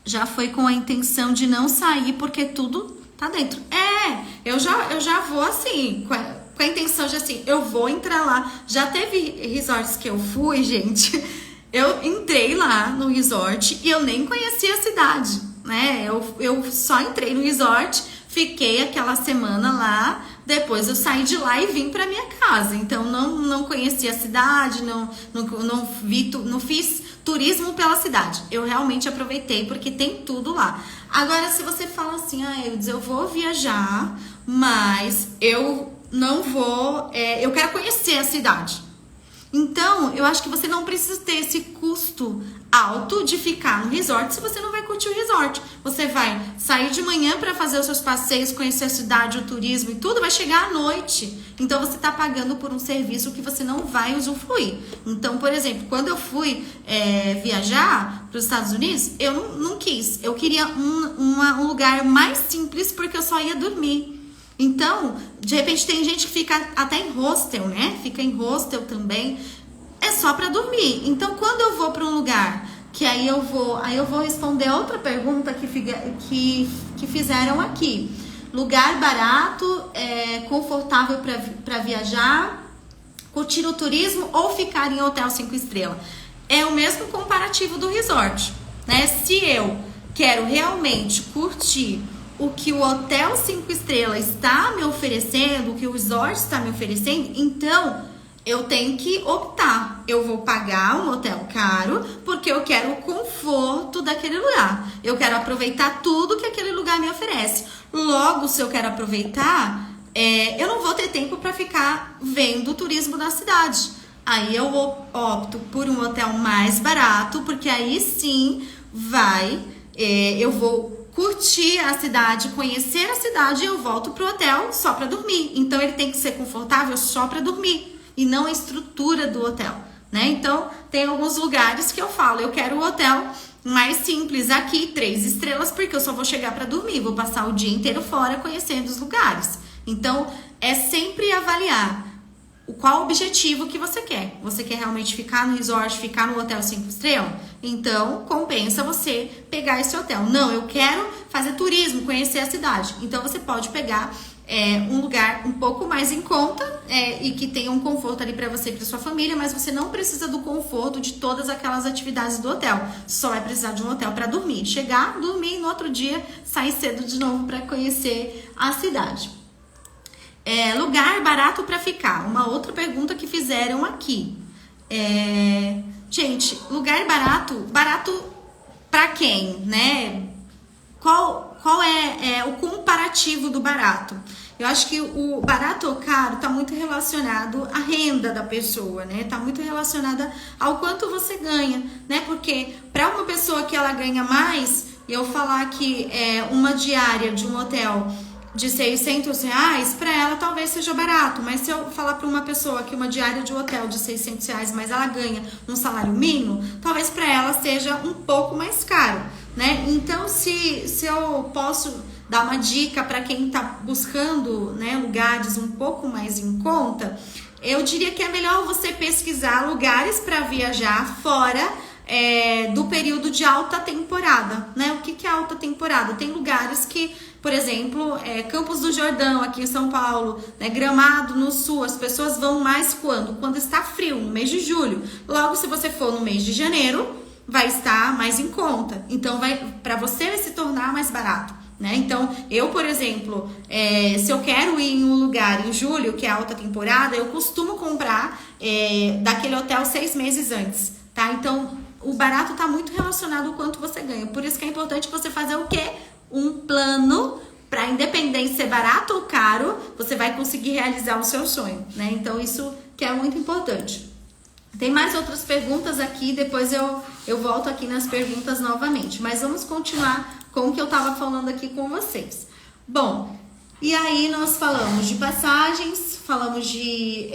já foi com a intenção de não sair, porque tudo tá dentro. Eu já vou assim, com a intenção de assim, eu vou entrar lá. Já teve resorts que eu fui, gente, eu entrei lá no resort e eu nem conhecia a cidade, né? Eu só entrei no resort, fiquei aquela semana lá, depois eu saí de lá e vim pra minha casa. Então não conhecia a cidade, não fiz turismo pela cidade. Eu realmente aproveitei porque tem tudo lá. Agora, se você fala assim, eu vou viajar, mas eu não vou, eu quero conhecer a cidade. Então, eu acho que você não precisa ter esse custo alto de ficar no resort se você não vai curtir o resort. Você vai sair de manhã para fazer os seus passeios, conhecer a cidade, o turismo e tudo, vai chegar à noite. Então, você está pagando por um serviço que você não vai usufruir. Então, por exemplo, quando eu fui viajar para os Estados Unidos, eu não quis. Eu queria um lugar mais simples porque eu só ia dormir. Então, de repente tem gente que fica até em hostel, né? Fica em hostel também. É só para dormir. Então, quando eu vou para um lugar que aí eu vou responder outra pergunta que fizeram aqui. Lugar barato, confortável para viajar, curtir o turismo ou ficar em hotel 5 estrelas. É o mesmo comparativo do resort, né? Se eu quero realmente curtir o que o hotel 5 estrelas está me oferecendo, o que o resort está me oferecendo, então eu tenho que optar. Eu vou pagar um hotel caro porque eu quero o conforto daquele lugar. Eu quero aproveitar tudo que aquele lugar me oferece. Logo, se eu quero aproveitar, eu não vou ter tempo para ficar vendo o turismo da cidade. Aí eu opto por um hotel mais barato, porque aí sim eu vou curtir a cidade, conhecer a cidade e eu volto pro hotel só para dormir. Então ele tem que ser confortável só para dormir e não a estrutura do hotel, né? Então tem alguns lugares que eu falo, eu quero o hotel mais simples aqui, 3 estrelas, porque eu só vou chegar para dormir, vou passar o dia inteiro fora conhecendo os lugares. Então é sempre avaliar qual o objetivo que você quer. Você quer realmente ficar no resort, ficar no hotel 5 estrelas? Então, compensa você pegar esse hotel. Não, eu quero fazer turismo, conhecer a cidade. Então você pode pegar um lugar um pouco mais em conta e que tenha um conforto ali para você e para sua família, mas você não precisa do conforto de todas aquelas atividades do hotel. Você só vai precisar de um hotel para dormir. Chegar, dormir e no outro dia sair cedo de novo para conhecer a cidade. Lugar barato para ficar. Uma outra pergunta que fizeram aqui. Gente, lugar barato para quem, né? Qual é o comparativo do barato? Eu acho que o barato ou caro está muito relacionado à renda da pessoa, né? Está muito relacionada ao quanto você ganha, né? Porque para uma pessoa que ela ganha mais, eu falar que uma diária de um hotel de R$600, para ela talvez seja barato, mas se eu falar para uma pessoa que uma diária de um hotel de R$600, mas ela ganha um salário mínimo, talvez para ela seja um pouco mais caro, né? Então, se eu posso dar uma dica para quem está buscando, né, lugares um pouco mais em conta, eu diria que é melhor você pesquisar lugares para viajar fora do período de alta temporada, né? O que é alta temporada? Tem lugares que, por exemplo, Campos do Jordão, aqui em São Paulo, né? Gramado, no sul, as pessoas vão mais quando? Quando está frio, no mês de julho. Logo, se você for no mês de janeiro, vai estar mais em conta. Então, para você vai se tornar mais barato, né? Então, eu, por exemplo, se eu quero ir em um lugar em julho, que é alta temporada, eu costumo comprar daquele hotel 6 meses antes, tá? Então, o barato está muito relacionado ao quanto você ganha. Por isso que é importante você fazer o quê? Um plano para, independente de ser barato ou caro, você vai conseguir realizar o seu sonho, né? Então, isso que é muito importante. Tem mais outras perguntas aqui, depois eu volto aqui nas perguntas novamente. Mas vamos continuar com o que eu estava falando aqui com vocês. Bom, e aí nós falamos de passagens, falamos de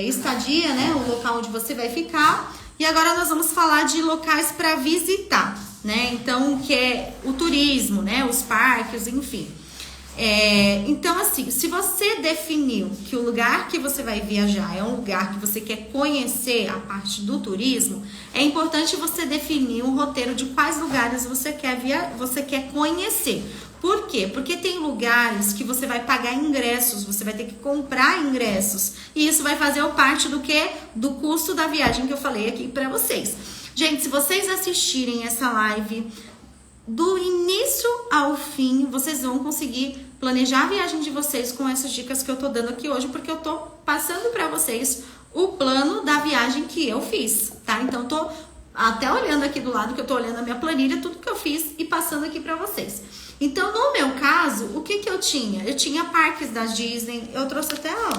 estadia, né? O local onde você vai ficar. E agora nós vamos falar de locais para visitar, né? Então, que é o turismo, né? Os parques, enfim. Então, assim, se você definiu que o lugar que você vai viajar é um lugar que você quer conhecer a parte do turismo, é importante você definir um roteiro de quais lugares você quer conhecer. Por quê? Porque tem lugares que você vai pagar ingressos, você vai ter que comprar ingressos. E isso vai fazer parte do quê? Do custo da viagem que eu falei aqui pra vocês. Gente, se vocês assistirem essa live do início ao fim, vocês vão conseguir planejar a viagem de vocês com essas dicas que eu tô dando aqui hoje, porque eu tô passando pra vocês o plano da viagem que eu fiz, tá? Então, tô até olhando aqui do lado, que eu tô olhando a minha planilha, tudo que eu fiz e passando aqui pra vocês. Então, no meu caso, o que eu tinha? Eu tinha parques da Disney, eu trouxe até, ó,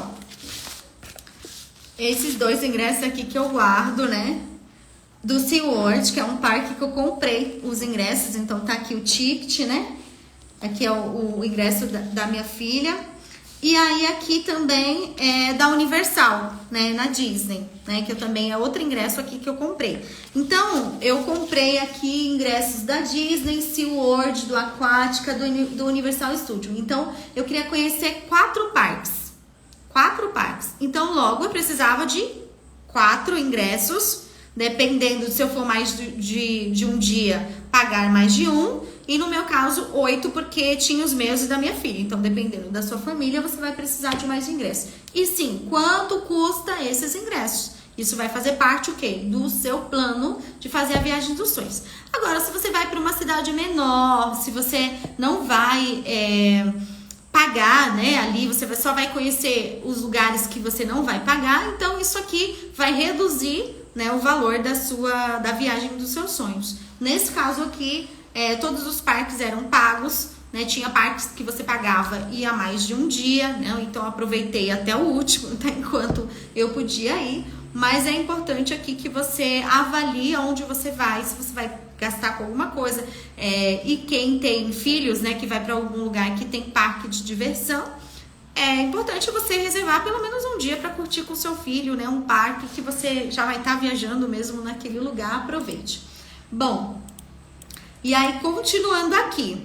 esses 2 ingressos aqui que eu guardo, né? Do SeaWorld, que é um parque que eu comprei os ingressos, então tá aqui o ticket, né? Aqui é o ingresso da minha filha. E aí aqui também é da Universal, né? Na Disney, né? Que também é outro ingresso aqui que eu comprei. Então, eu comprei aqui ingressos da Disney, SeaWorld, do Aquática, do Universal Studios. Então, eu queria conhecer 4 parques. 4 parques. Então, logo eu precisava de 4 ingressos. Dependendo, se eu for mais de um dia, pagar mais de um. E no meu caso, 8, porque tinha os meus e da minha filha. Então, dependendo da sua família, você vai precisar de mais ingressos. E sim, quanto custa esses ingressos? Isso vai fazer parte, o quê? Do seu plano de fazer a viagem dos sonhos. Agora, se você vai para uma cidade menor, se você não vai pagar, né? Ali você só vai conhecer os lugares que você não vai pagar. Então, isso aqui vai reduzir, né, o valor da viagem dos seus sonhos. Nesse caso aqui, todos os parques eram pagos, né? Tinha parques que você pagava e a mais de um dia, né? Então aproveitei até o último, tá? Enquanto eu podia ir. Mas é importante aqui que você avalie onde você vai, se você vai gastar com alguma coisa. E quem tem filhos, né, que vai para algum lugar que tem parque de diversão, é importante você reservar pelo menos um dia para curtir com seu filho, né? Um parque que você já vai estar viajando mesmo naquele lugar, aproveite. Bom, e aí continuando aqui,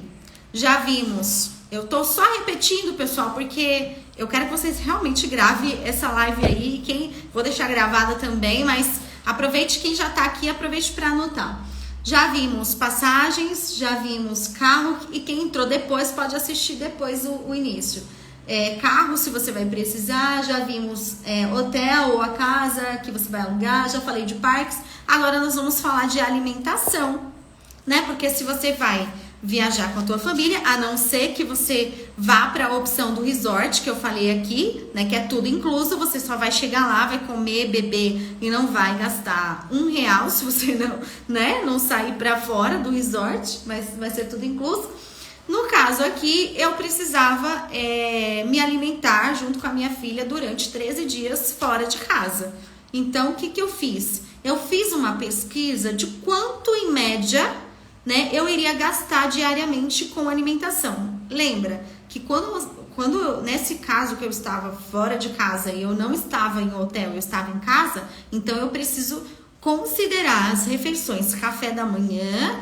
já vimos, eu tô só repetindo, pessoal, porque eu quero que vocês realmente gravem essa live aí, vou deixar gravada também, mas aproveite quem já tá aqui, aproveite para anotar. Já vimos passagens, já vimos carro, e quem entrou depois pode assistir depois o início. Carro, se você vai precisar, já vimos hotel ou a casa que você vai alugar, já falei de parques. Agora nós vamos falar de alimentação, né? Porque se você vai viajar com a tua família, a não ser que você vá para a opção do resort que eu falei aqui, né, que é tudo incluso, você só vai chegar lá, vai comer, beber e não vai gastar R$1 se você não sair para fora do resort, mas vai ser tudo incluso. No caso aqui, eu precisava me alimentar junto com a minha filha durante 13 dias fora de casa. Então, o que eu fiz? Eu fiz uma pesquisa de quanto em média, né, eu iria gastar diariamente com alimentação. Lembra que quando nesse caso que eu estava fora de casa e eu não estava em hotel, eu estava em casa, então eu preciso considerar as refeições, café da manhã,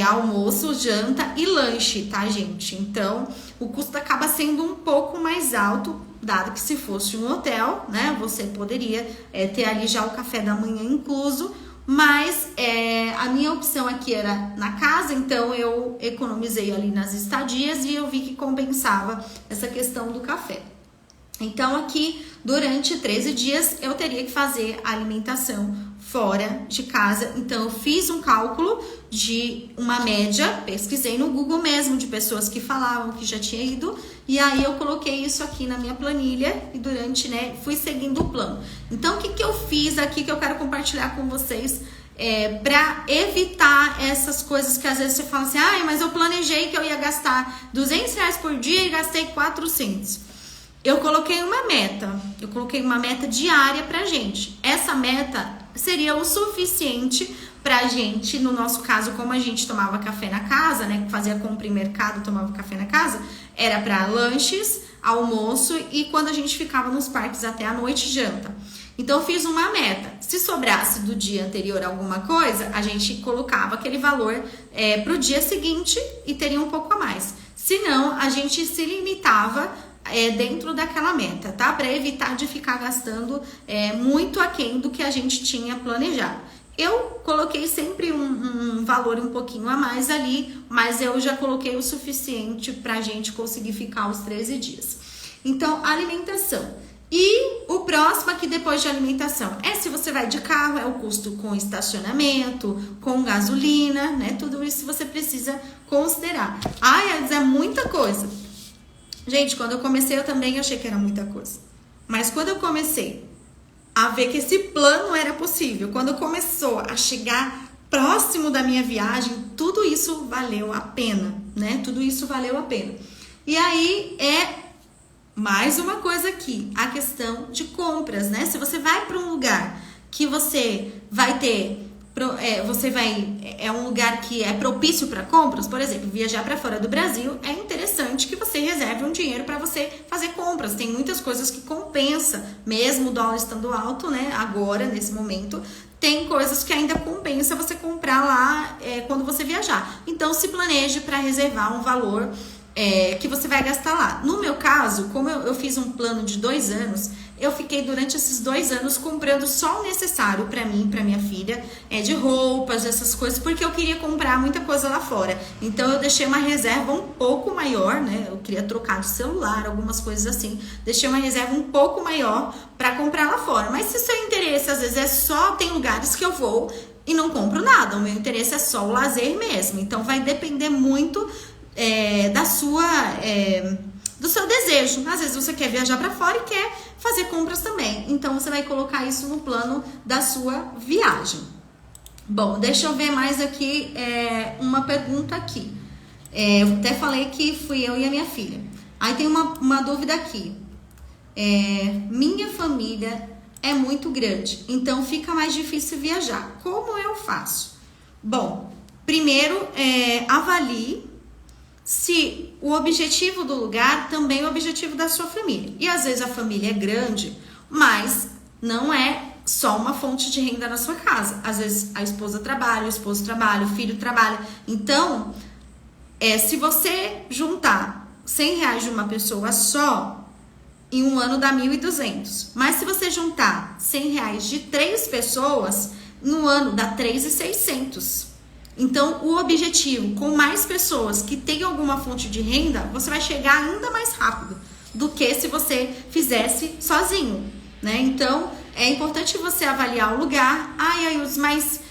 almoço, janta e lanche, tá, gente? Então, o custo acaba sendo um pouco mais alto, dado que se fosse um hotel, né, você poderia ter ali já o café da manhã incluso. Mas a minha opção aqui era na casa, então eu economizei ali nas estadias e eu vi que compensava essa questão do café. Então aqui, durante 13 dias, eu teria que fazer a alimentação fora de casa. Então eu fiz um cálculo de uma média, pesquisei no Google mesmo, de pessoas que falavam que já tinha ido, e aí eu coloquei isso aqui na minha planilha e durante, fui seguindo o plano. Então o que eu fiz aqui que eu quero compartilhar com vocês para evitar essas coisas que às vezes você fala assim, mas eu planejei que eu ia gastar R$200 por dia e gastei 400. Eu coloquei uma meta diária pra gente. Essa meta seria o suficiente pra gente, no nosso caso, como a gente tomava café na casa, né, fazia compra em mercado, tomava café na casa, era para lanches, almoço e quando a gente ficava nos parques até a noite, janta. Então eu fiz uma meta. Se sobrasse do dia anterior alguma coisa, a gente colocava aquele valor pro dia seguinte e teria um pouco a mais. Se não, a gente se limitava dentro daquela meta, tá? Para evitar de ficar gastando muito aquém do que a gente tinha planejado. Eu coloquei sempre um valor um pouquinho a mais ali, mas eu já coloquei o suficiente pra gente conseguir ficar os 13 dias. Então, alimentação. E o próximo aqui depois de alimentação se você vai de carro, é o custo com estacionamento, com gasolina, né? Tudo isso você precisa considerar. É muita coisa. Gente, quando eu comecei eu também achei que era muita coisa. Mas quando eu comecei a ver que esse plano era possível, quando começou a chegar próximo da minha viagem, tudo isso valeu a pena, né? Tudo isso valeu a pena. E aí mais uma coisa aqui, a questão de compras, né? Se você vai para um lugar que você vai ter um lugar que é propício para compras, por exemplo, viajar para fora do Brasil, é interessante que você reserve um dinheiro para você fazer compras. Tem muitas coisas que compensa, mesmo o dólar estando alto, né? Agora, nesse momento, tem coisas que ainda compensa você comprar lá quando você viajar. Então, se planeje para reservar um valor que você vai gastar lá. No meu caso, como eu fiz um plano de 2 anos, eu fiquei durante esses 2 anos comprando só o necessário para mim, para minha filha, de roupas, essas coisas, porque eu queria comprar muita coisa lá fora. Então eu deixei uma reserva um pouco maior, né? Eu queria trocar de celular, algumas coisas assim. Deixei uma reserva um pouco maior para comprar lá fora. Mas se seu interesse às vezes tem lugares que eu vou e não compro nada. O meu interesse é só o lazer mesmo. Então vai depender muito do seu desejo. Às vezes você quer viajar para fora e quer fazer compras também. Então você vai colocar isso no plano da sua viagem. Bom, deixa eu ver mais aqui uma pergunta aqui. Eu até falei que fui eu e a minha filha. Aí tem uma dúvida aqui. Minha família é muito grande, então fica mais difícil viajar. Como eu faço? Bom, primeiro avalie se o objetivo do lugar também é o objetivo da sua família. E às vezes a família é grande, mas não é só uma fonte de renda na sua casa. Às vezes a esposa trabalha, o esposo trabalha, o filho trabalha. Então, se você juntar R$100 de uma pessoa só, em um ano dá 1.200. Mas se você juntar R$100 de 3 pessoas, no ano dá 3.600. Então, o objetivo, com mais pessoas que tenham alguma fonte de renda, você vai chegar ainda mais rápido do que se você fizesse sozinho, né? Então, é importante você avaliar o lugar. Mas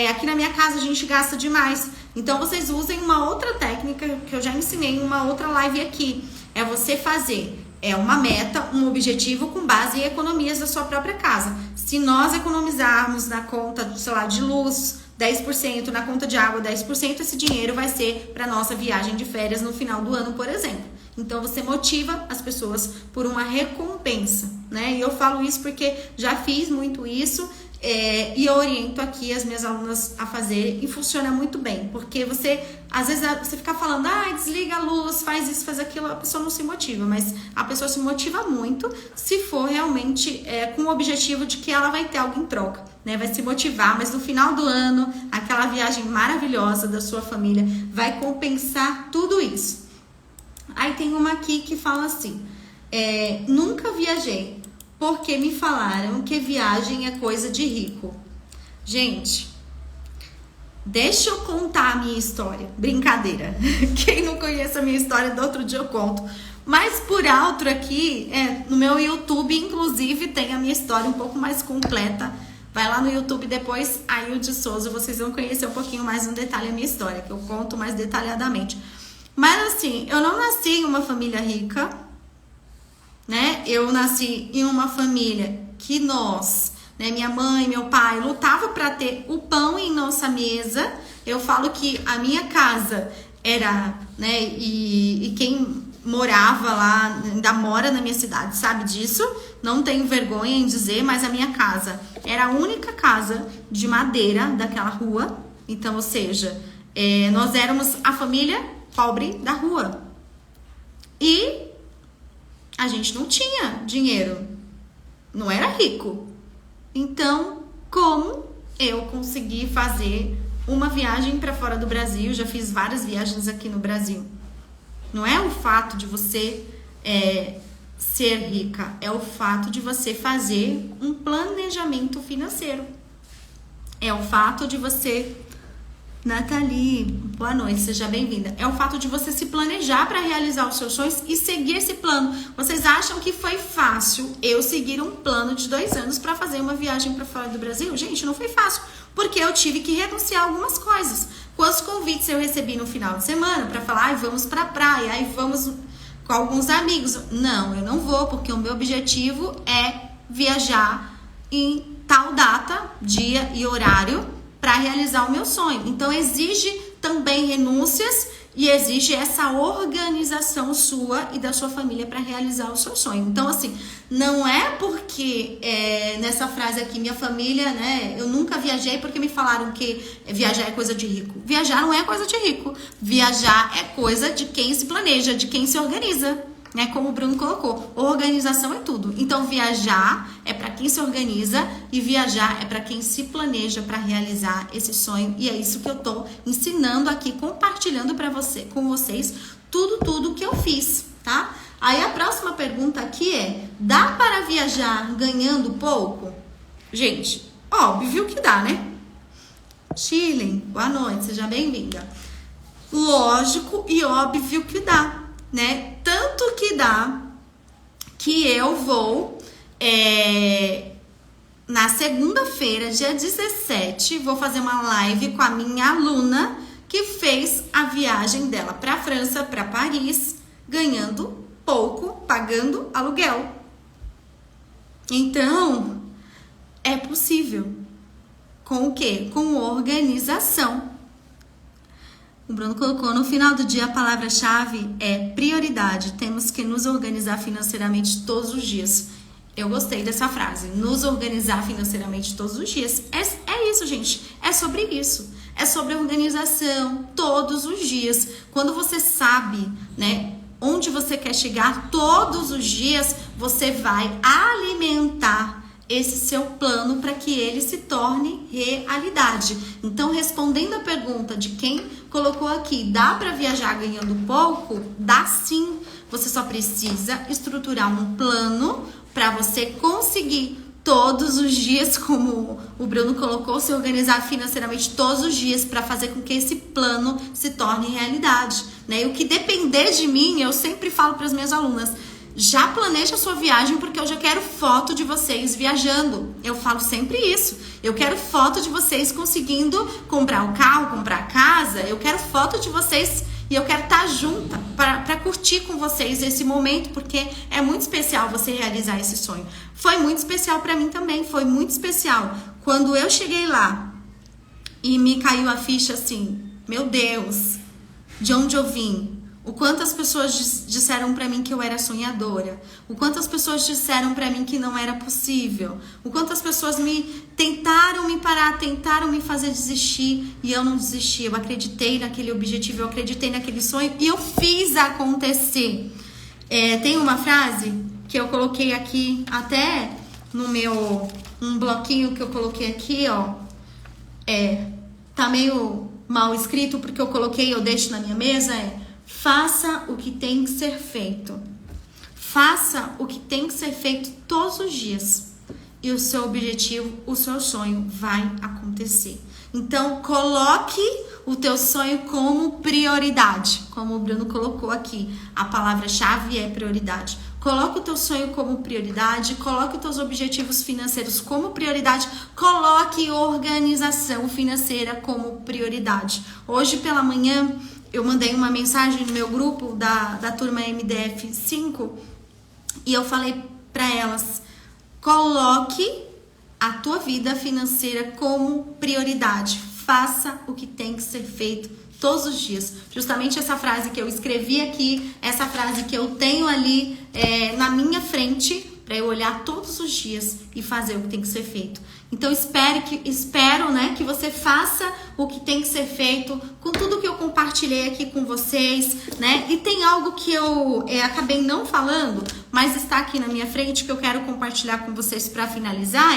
aqui na minha casa a gente gasta demais. Então, vocês usem uma outra técnica que eu já ensinei em uma outra live aqui. É você fazer uma meta, um objetivo com base em economias da sua própria casa. Se nós economizarmos na conta, sei lá, de luz 10%, na conta de água 10%, esse dinheiro vai ser para nossa viagem de férias no final do ano, por exemplo. Então, você motiva as pessoas por uma recompensa, né? E eu falo isso porque já fiz muito isso e eu oriento aqui as minhas alunas a fazer e funciona muito bem. Porque às vezes, você fica falando, desliga a luz, faz isso, faz aquilo, a pessoa não se motiva. Mas a pessoa se motiva muito se for realmente com o objetivo de que ela vai ter algo em troca, né? Vai se motivar, mas no final do ano, aquela viagem maravilhosa da sua família vai compensar tudo isso. Aí tem uma aqui que fala assim, nunca viajei, porque me falaram que viagem é coisa de rico. Gente, deixa eu contar a minha história. Brincadeira. Quem não conhece a minha história, do outro dia eu conto. Mas por alto aqui, no meu YouTube, inclusive, tem a minha história um pouco mais completa. Vai lá no YouTube depois, Ailde Souza, vocês vão conhecer um pouquinho mais no detalhe a minha história, que eu conto mais detalhadamente. Mas assim, eu não nasci em uma família rica, né? Eu nasci em uma família que minha mãe, meu pai, lutava para ter o pão em nossa mesa. Eu falo que a minha casa era, né? E quem morava lá, ainda mora na minha cidade, sabe disso? Não tenho vergonha em dizer, mas a minha casa era a única casa de madeira daquela rua. Então, ou seja, nós éramos a família pobre da rua. E a gente não tinha dinheiro, não era rico. Então, como eu consegui fazer uma viagem para fora do Brasil? Já fiz várias viagens aqui no Brasil. Não é o fato de você ser rica, é o fato de você fazer um planejamento financeiro. É o fato de você... Nathalie, boa noite, seja bem-vinda. É o fato de você se planejar para realizar os seus sonhos e seguir esse plano. Vocês acham que foi fácil eu seguir um plano de 2 anos para fazer uma viagem para fora do Brasil? Gente, não foi fácil, porque eu tive que renunciar a algumas coisas. Quantos convites eu recebi no final de semana para falar, vamos para a praia, vamos com alguns amigos. Não, eu não vou, porque o meu objetivo é viajar em tal data, dia e horário para realizar o meu sonho. Então, exige também renúncias e exige essa organização sua e da sua família para realizar o seu sonho. Então, assim, não é porque nessa frase aqui, minha família, né, eu nunca viajei porque me falaram que viajar é coisa de rico. Viajar não é coisa de rico. Viajar é coisa de quem se planeja, de quem se organiza. Né, como o Bruno colocou, organização é tudo. Então, viajar é para quem se organiza e viajar é para quem se planeja para realizar esse sonho. E é isso que eu tô ensinando aqui, compartilhando com vocês tudo que eu fiz, tá? Aí a próxima pergunta aqui é: dá para viajar ganhando pouco? Gente, óbvio que dá, né? Shirley, boa noite, seja bem-vinda. Lógico e óbvio que dá. Né? Tanto que dá que eu vou na segunda-feira, dia 17, vou fazer uma live com a minha aluna que fez a viagem dela para a França, para Paris, ganhando pouco, pagando aluguel. Então, é possível. Com o quê? Com organização. O Bruno colocou, no final do dia a palavra-chave é prioridade. Temos que nos organizar financeiramente todos os dias. Eu gostei dessa frase. Nos organizar financeiramente todos os dias. É isso, gente. É sobre isso. É sobre organização todos os dias. Quando você sabe, né, onde você quer chegar todos os dias, você vai alimentar esse seu plano para que ele se torne realidade. Então, respondendo a pergunta de quem colocou aqui, dá para viajar ganhando pouco? Dá sim. Você só precisa estruturar um plano para você conseguir todos os dias, como o Bruno colocou, se organizar financeiramente todos os dias para fazer com que esse plano se torne realidade, né? E o que depender de mim, eu sempre falo para as minhas alunas, já planeja a sua viagem, porque eu já quero foto de vocês viajando. Eu falo sempre isso. Eu quero foto de vocês conseguindo comprar um carro, comprar a casa. Eu quero foto de vocês e eu quero estar junta para curtir com vocês esse momento, porque é muito especial você realizar esse sonho. Foi muito especial para mim também. Foi muito especial. Quando eu cheguei lá e me caiu a ficha assim, meu Deus, de onde eu vim? O quanto as pessoas disseram pra mim que eu era sonhadora. O quanto as pessoas disseram pra mim que não era possível. O quanto as pessoas tentaram me parar, tentaram me fazer desistir. E eu não desisti. Eu acreditei naquele objetivo, eu acreditei naquele sonho. E eu fiz acontecer. Tem uma frase que eu coloquei aqui, até no meu... Um bloquinho que eu coloquei aqui, ó. Tá meio mal escrito, porque eu coloquei, eu deixo na minha mesa, faça o que tem que ser feito. Faça o que tem que ser feito todos os dias. E o seu objetivo, o seu sonho vai acontecer. Então, coloque o teu sonho como prioridade. Como o Bruno colocou aqui, a palavra-chave é prioridade. Coloque o teu sonho como prioridade, coloque os teus objetivos financeiros como prioridade, coloque organização financeira como prioridade. Hoje pela manhã, eu mandei uma mensagem no meu grupo da turma MDF 5 e eu falei para elas, coloque a tua vida financeira como prioridade. Faça o que tem que ser feito todos os dias. Justamente essa frase que eu escrevi aqui, essa frase que eu tenho ali na minha frente, para eu olhar todos os dias e fazer o que tem que ser feito. Então espero, né, que você faça o que tem que ser feito com tudo que eu compartilhei aqui com vocês, né? E tem algo que eu acabei não falando, mas está aqui na minha frente que eu quero compartilhar com vocês para finalizar,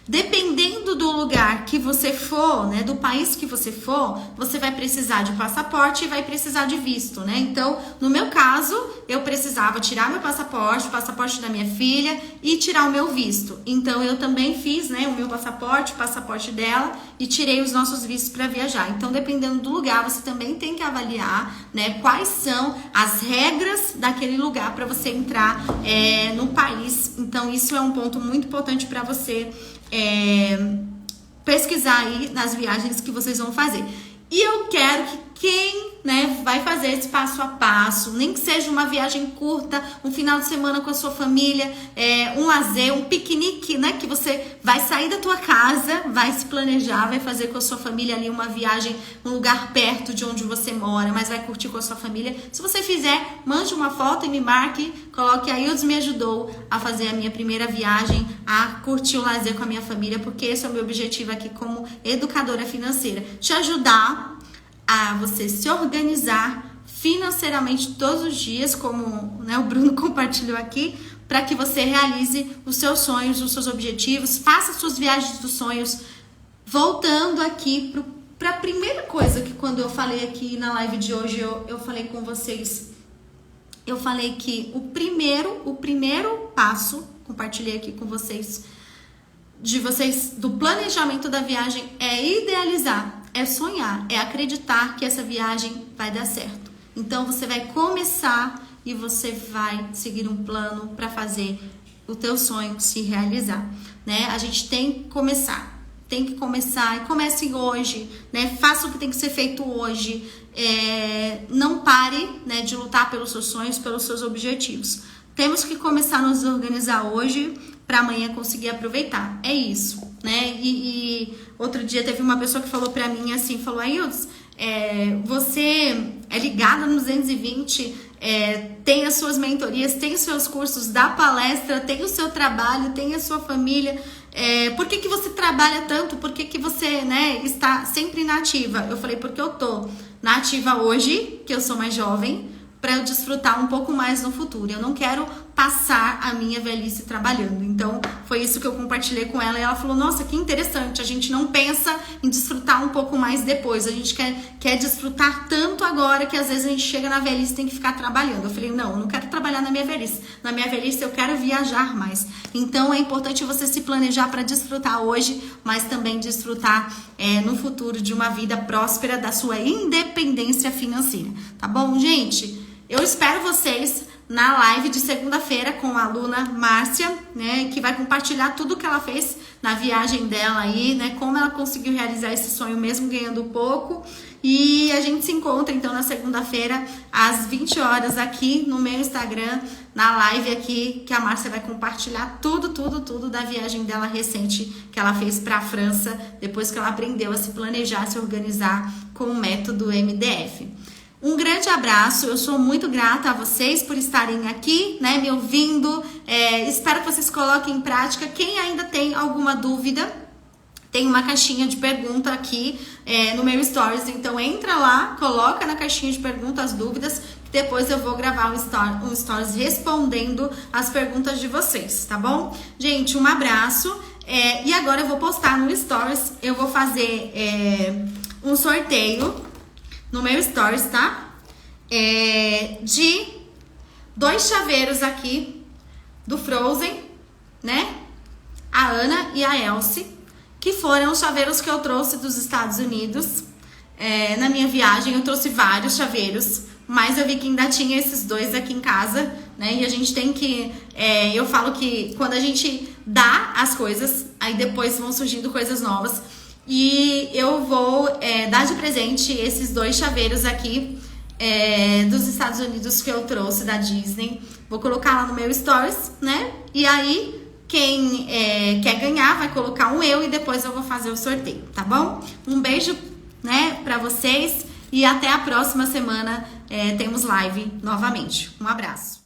dependendo do lugar que você for, né, do país que você for, você vai precisar de passaporte e vai precisar de visto, né? Então, no meu caso, eu precisava tirar meu passaporte, o passaporte da minha filha e tirar o meu visto. Então, eu também fiz, né, o meu passaporte, o passaporte dela e tirei os nossos vistos para viajar. Então, dependendo do lugar, você também tem que avaliar, né, quais são as regras daquele lugar para você entrar no país. Então, isso é um ponto muito importante para você pesquisar aí nas viagens que vocês vão fazer. E eu quero que quem, né, vai fazer esse passo a passo, nem que seja uma viagem curta, um final de semana com a sua família, um lazer, um piquenique, né, que você vai sair da tua casa, vai se planejar, vai fazer com a sua família ali uma viagem, um lugar perto de onde você mora, mas vai curtir com a sua família. Se você fizer, mande uma foto e me marque, coloque aí, Ildes me ajudou a fazer a minha primeira viagem, a curtir o lazer com a minha família, porque esse é o meu objetivo aqui como educadora financeira, te ajudar a você se organizar financeiramente todos os dias, como, né, o Bruno compartilhou aqui, para que você realize os seus sonhos, os seus objetivos, faça suas viagens dos sonhos. Voltando aqui para a primeira coisa que quando eu falei aqui na live de hoje, eu falei com vocês, eu falei que o primeiro passo, compartilhei aqui com vocês, do planejamento da viagem é idealizar, é sonhar, é acreditar que essa viagem vai dar certo. Então você vai começar e você vai seguir um plano para fazer o teu sonho se realizar, né? A gente tem que começar e comece hoje, né? Faça o que tem que ser feito hoje. Não pare, né, de lutar pelos seus sonhos, pelos seus objetivos. Temos que começar a nos organizar hoje para amanhã conseguir aproveitar. É isso, né? E outro dia teve uma pessoa que falou para mim assim, falou, Ildes, você é ligada no 220, tem as suas mentorias, tem os seus cursos, dá palestra, tem o seu trabalho, tem a sua família, por que você trabalha tanto? Por que você, né, está sempre na ativa? Eu falei, porque eu tô na ativa hoje, que eu sou mais jovem, para eu desfrutar um pouco mais no futuro. Eu não quero passar a minha velhice trabalhando. Então, foi isso que eu compartilhei com ela e ela falou, nossa, que interessante, a gente não pensa em desfrutar um pouco mais depois, a gente quer desfrutar tanto agora que às vezes a gente chega na velhice e tem que ficar trabalhando. Eu falei, não, eu não quero trabalhar na minha velhice eu quero viajar mais. Então, é importante você se planejar para desfrutar hoje, mas também desfrutar no futuro de uma vida próspera, da sua independência financeira, tá bom, gente? Eu espero vocês na live de segunda-feira com a aluna Márcia, né, que vai compartilhar tudo que ela fez na viagem dela aí, né, como ela conseguiu realizar esse sonho mesmo ganhando pouco. E a gente se encontra então na segunda-feira às 20 horas aqui no meu Instagram, na live aqui, que a Márcia vai compartilhar tudo da viagem dela recente que ela fez para a França, depois que ela aprendeu a se planejar, se organizar com o método MDF. Um grande abraço, eu sou muito grata a vocês por estarem aqui, né, me ouvindo. Espero que vocês coloquem em prática. Quem ainda tem alguma dúvida, tem uma caixinha de pergunta aqui no meu Stories. Então entra lá, coloca na caixinha de pergunta as dúvidas, que depois eu vou gravar um Stories respondendo as perguntas de vocês, tá bom? Gente, um abraço. E agora eu vou postar no Stories, eu vou fazer um sorteio no meu Stories, tá? De 2 chaveiros aqui do Frozen, né? A Ana e a Elsie, que foram os chaveiros que eu trouxe dos Estados Unidos. Na minha viagem eu trouxe vários chaveiros, mas eu vi que ainda tinha esses 2 aqui em casa, né? E a gente tem que... eu falo que quando a gente dá as coisas, aí depois vão surgindo coisas novas. E eu vou dar de presente esses 2 chaveiros aqui dos Estados Unidos que eu trouxe da Disney. Vou colocar lá no meu Stories, né? E aí, quem quer ganhar vai colocar um eu e depois eu vou fazer o sorteio, tá bom? Um beijo, né, pra vocês e até a próxima semana temos live novamente. Um abraço.